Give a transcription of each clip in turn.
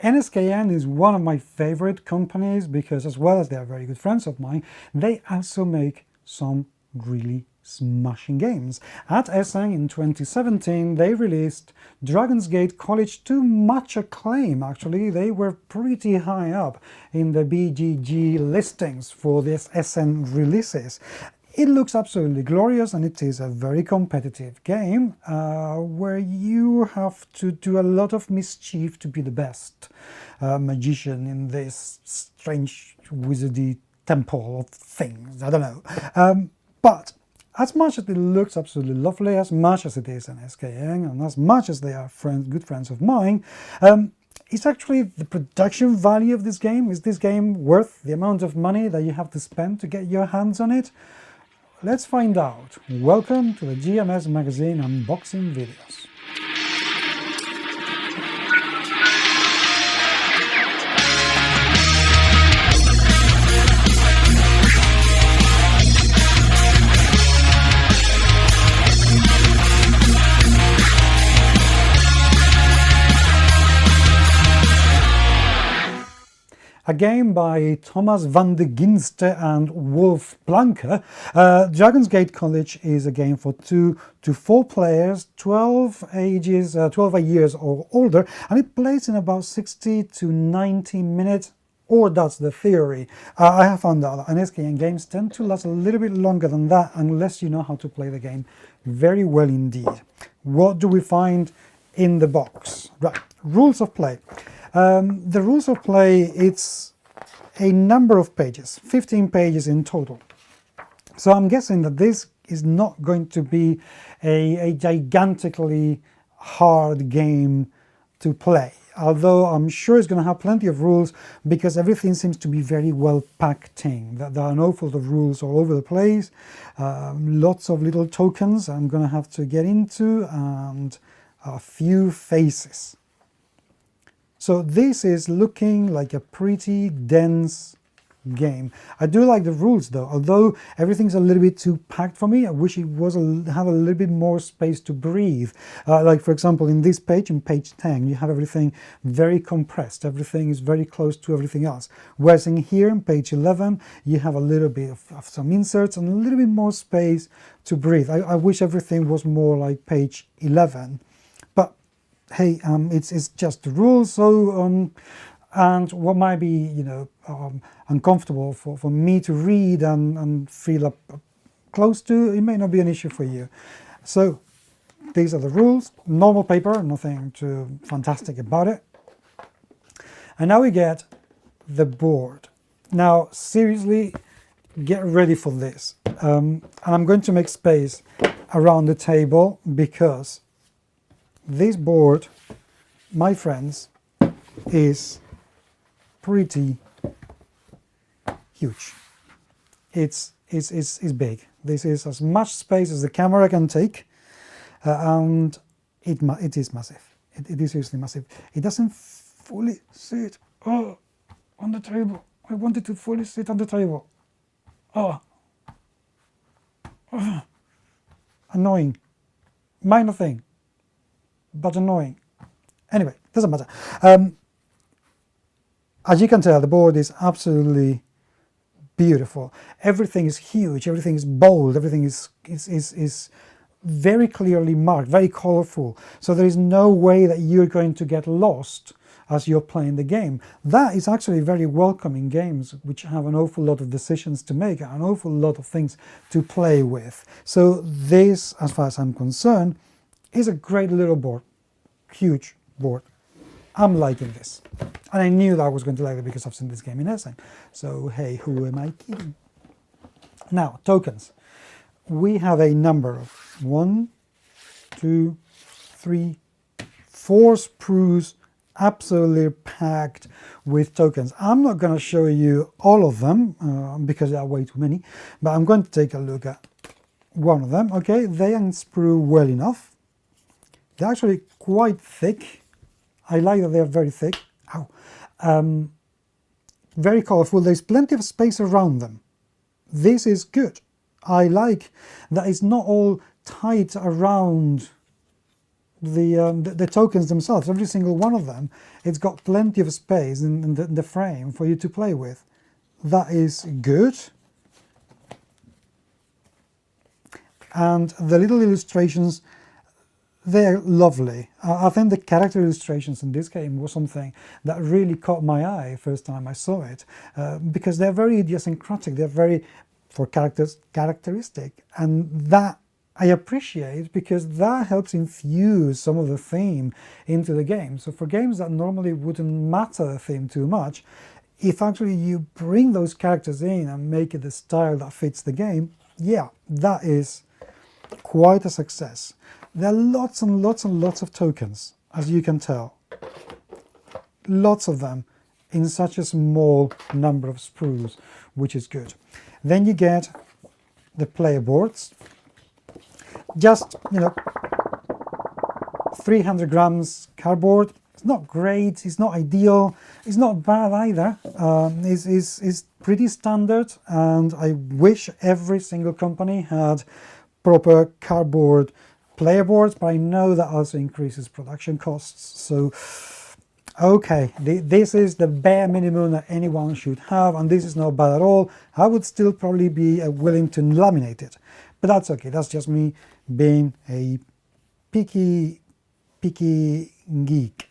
NSKN is one of my favorite companies because, as well as they are very good friends of mine, they also make some really smashing games. At Essen in 2017 they released Dragonsgate College to much acclaim. Actually, they were pretty high up in the BGG listings for this Essen releases. It looks absolutely glorious, and it is a very competitive game where you have to do a lot of mischief to be the best magician in this strange wizardy temple of things. I don't know. But as much as it looks absolutely lovely, as much as it is an SKN, and as much as they are good friends of mine, it's actually the production value of this game. Is this game worth the amount of money that you have to spend to get your hands on it? Let's find out. Welcome to the GMS Magazine unboxing videos. A game by Thomas van de Ginste and Wolf Blanke. Dragonsgate College is a game for 2 to 4 players, 12 years or older, and it plays in about 60 to 90 minutes, or that's the theory. I have found out that NSKN games tend to last a little bit longer than that unless you know how to play the game very well indeed. What do we find in the box? Right, rules of play. The rules of play, it's a number of pages, 15 pages in total. So I'm guessing that this is not going to be a gigantically hard game to play, although I'm sure it's going to have plenty of rules because everything seems to be very well packed in. There are an awful lot of rules all over the place, lots of little tokens I'm going to have to get into, and a few faces. So this is looking like a pretty dense game. I do like the rules though, although everything's a little bit too packed for me. I wish it was have a little bit more space to breathe. Like for example, in this page, in page 10, you have everything very compressed. Everything is very close to everything else. Whereas in here, in page 11, you have a little bit of some inserts and a little bit more space to breathe. I wish everything was more like page 11. Hey, it's just the rules, so and what might be, you know, uncomfortable for me to read and feel up close to, it may not be an issue for you. So these are the rules, normal paper, nothing too fantastic about it. And now we get the board. Now seriously, get ready for this. And I'm going to make space around the table because this board, my friends, is pretty huge. It's big. This is as much space as the camera can take, and it is massive. It is seriously massive. It doesn't fully sit on the table. I want it to fully sit on the table. Annoying. Minor thing, but annoying. Anyway, doesn't matter. As you can tell, the board is absolutely beautiful. Everything is huge, everything is bold, everything is very clearly marked, very colorful. So there is no way that you're going to get lost as you're playing the game. That is actually very welcome in games which have an awful lot of decisions to make, an awful lot of things to play with. So this, as far as I'm concerned, is a great little board. Huge board. I'm liking this. And I knew that I was going to like it because I've seen this game in Essen. So hey, who am I kidding? Now, tokens. We have a number of 1, 2, 3, 4 sprues absolutely packed with tokens. I'm not going to show you all of them because there are way too many, but I'm going to take a look at one of them. Okay, they unsprue well enough. They're actually quite thick. I like that they're very thick. Ow. Very colorful. There's plenty of space around them. This is good. I like that it's not all tight around the tokens themselves. Every single one of them, it's got plenty of space in the frame for you to play with. That is good. And the little illustrations, they're lovely. I think the character illustrations in this game was something that really caught my eye first time I saw it, because they're very idiosyncratic, they're very characteristic, and that I appreciate because that helps infuse some of the theme into the game. So for games that normally wouldn't matter the theme too much, if actually you bring those characters in and make it the style that fits the game, yeah, that is quite a success. There are lots and lots and lots of tokens, as you can tell. Lots of them in such a small number of sprues, which is good. Then you get the player boards. Just, 300 grams cardboard. It's not great, it's not ideal, it's not bad either. It's pretty standard, and I wish every single company had proper cardboard player boards, but I know that also increases production costs. So, okay, this is the bare minimum that anyone should have, and this is not bad at all. I would still probably be willing to laminate it, but that's okay. That's just me being a picky geek,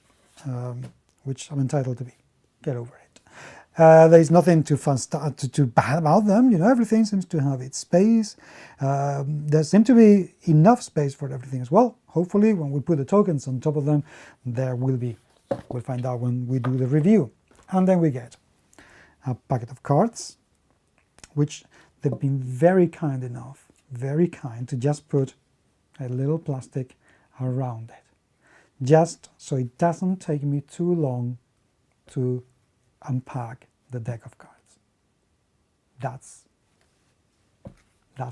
which I'm entitled to be. Get over it. There's nothing too bad about them. Everything seems to have its space. There seems to be enough space for everything as well. Hopefully, when we put the tokens on top of them, there will be. We'll find out when we do the review. And then we get a packet of cards, which they've been very kind to just put a little plastic around it, just so it doesn't take me too long to unpack the deck of cards. That's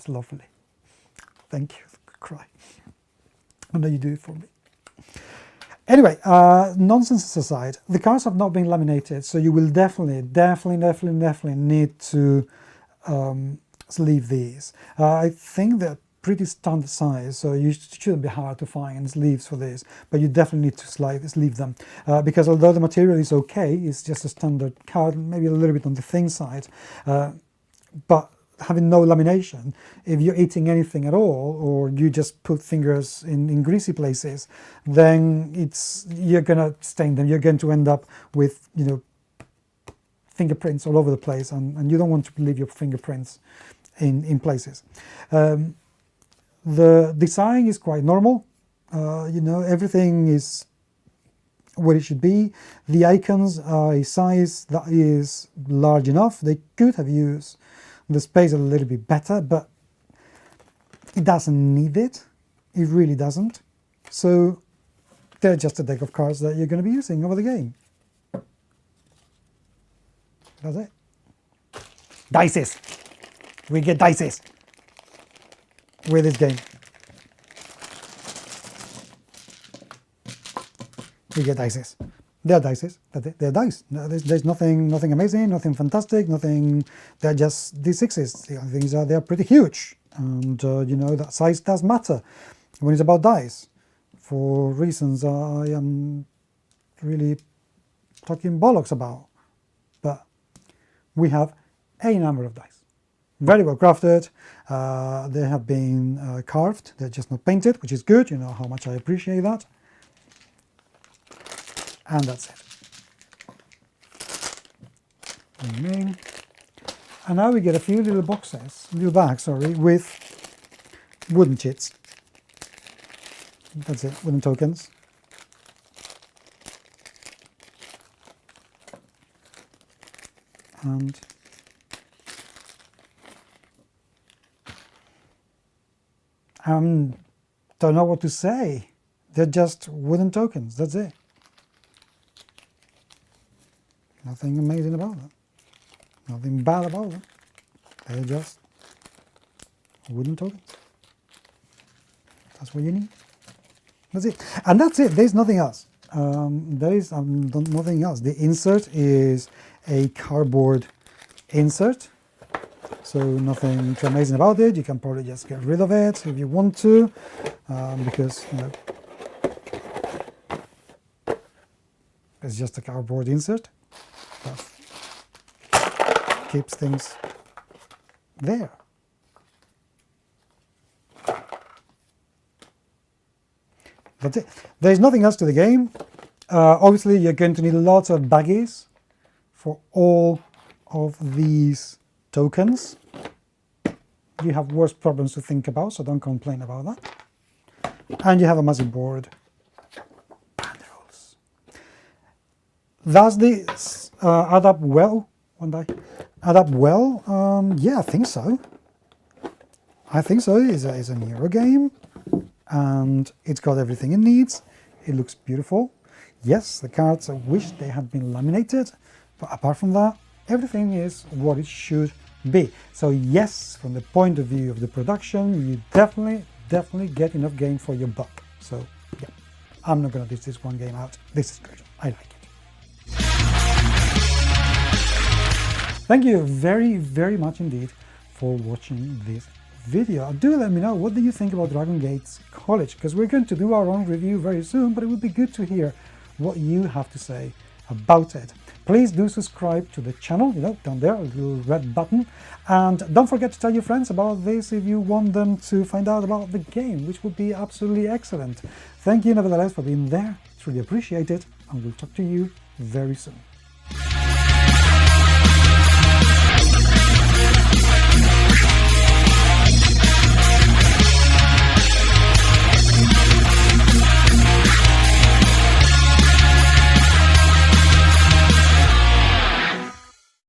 lovely. Thank you. Cry. I know you do it for me. Anyway, nonsense aside, the cards have not been laminated, so you will definitely need to sleeve these. I think they're pretty standard size, so you shouldn't be hard to find sleeves for this, but you definitely need to sleeve them, because although the material is okay, it's just a standard card, maybe a little bit on the thin side, but having no lamination, if you're eating anything at all, or you just put fingers in greasy places, then you're gonna stain them. You're going to end up with fingerprints all over the place, and you don't want to leave your fingerprints in places. The design is quite normal. Everything is what it should be. The icons are a size that is large enough. They could have used the space a little bit better, but it doesn't need it. It really doesn't. So they're just a deck of cards that you're going to be using over the game. That's it. Dices. We get dices with this game. We get dices. They're dices. They're dice. There's nothing amazing, nothing fantastic, nothing. They're just D6s. The only things are they're pretty huge, and that size does matter when it's about dice. For reasons I am really talking bollocks about, but we have a number of dice. Very well crafted. They have been carved. They're just not painted, which is good. You know how much I appreciate that. And that's it. And now we get a few little bags, with wooden chits. That's it, wooden tokens. And don't know what to say. They're just wooden tokens, that's it. Nothing amazing about them. Nothing bad about them. They're just wooden tokens. That's what you need. That's it. And that's it. There's nothing else. There is nothing else. The insert is a cardboard insert. So nothing too amazing about it. You can probably just get rid of it if you want to, because It's just a cardboard insert that keeps things there. That's it. There's nothing else to the game. Obviously, you're going to need lots of baggies for all of these tokens. You have worse problems to think about, so don't complain about that. And you have a massive board. Banderolls. Does this add up well? One day. Add up well? Yeah, I think so. I think so. It's an Euro game, and it's got everything it needs. It looks beautiful. Yes, the cards, I wish they had been laminated, but apart from that, everything is what it should be. So yes, from the point of view of the production, you definitely get enough game for your buck. So yeah, I'm not going to dish this one game out. This is good. I like it. Thank you very much indeed for watching this video. Do let me know, what do you think about Dragonsgate College? Because we're going to do our own review very soon, but it would be good to hear what you have to say about it. Please do subscribe to the channel, down there, a little red button. And don't forget to tell your friends about this if you want them to find out about the game, which would be absolutely excellent. Thank you nevertheless for being there. It's really appreciated, and we'll talk to you very soon.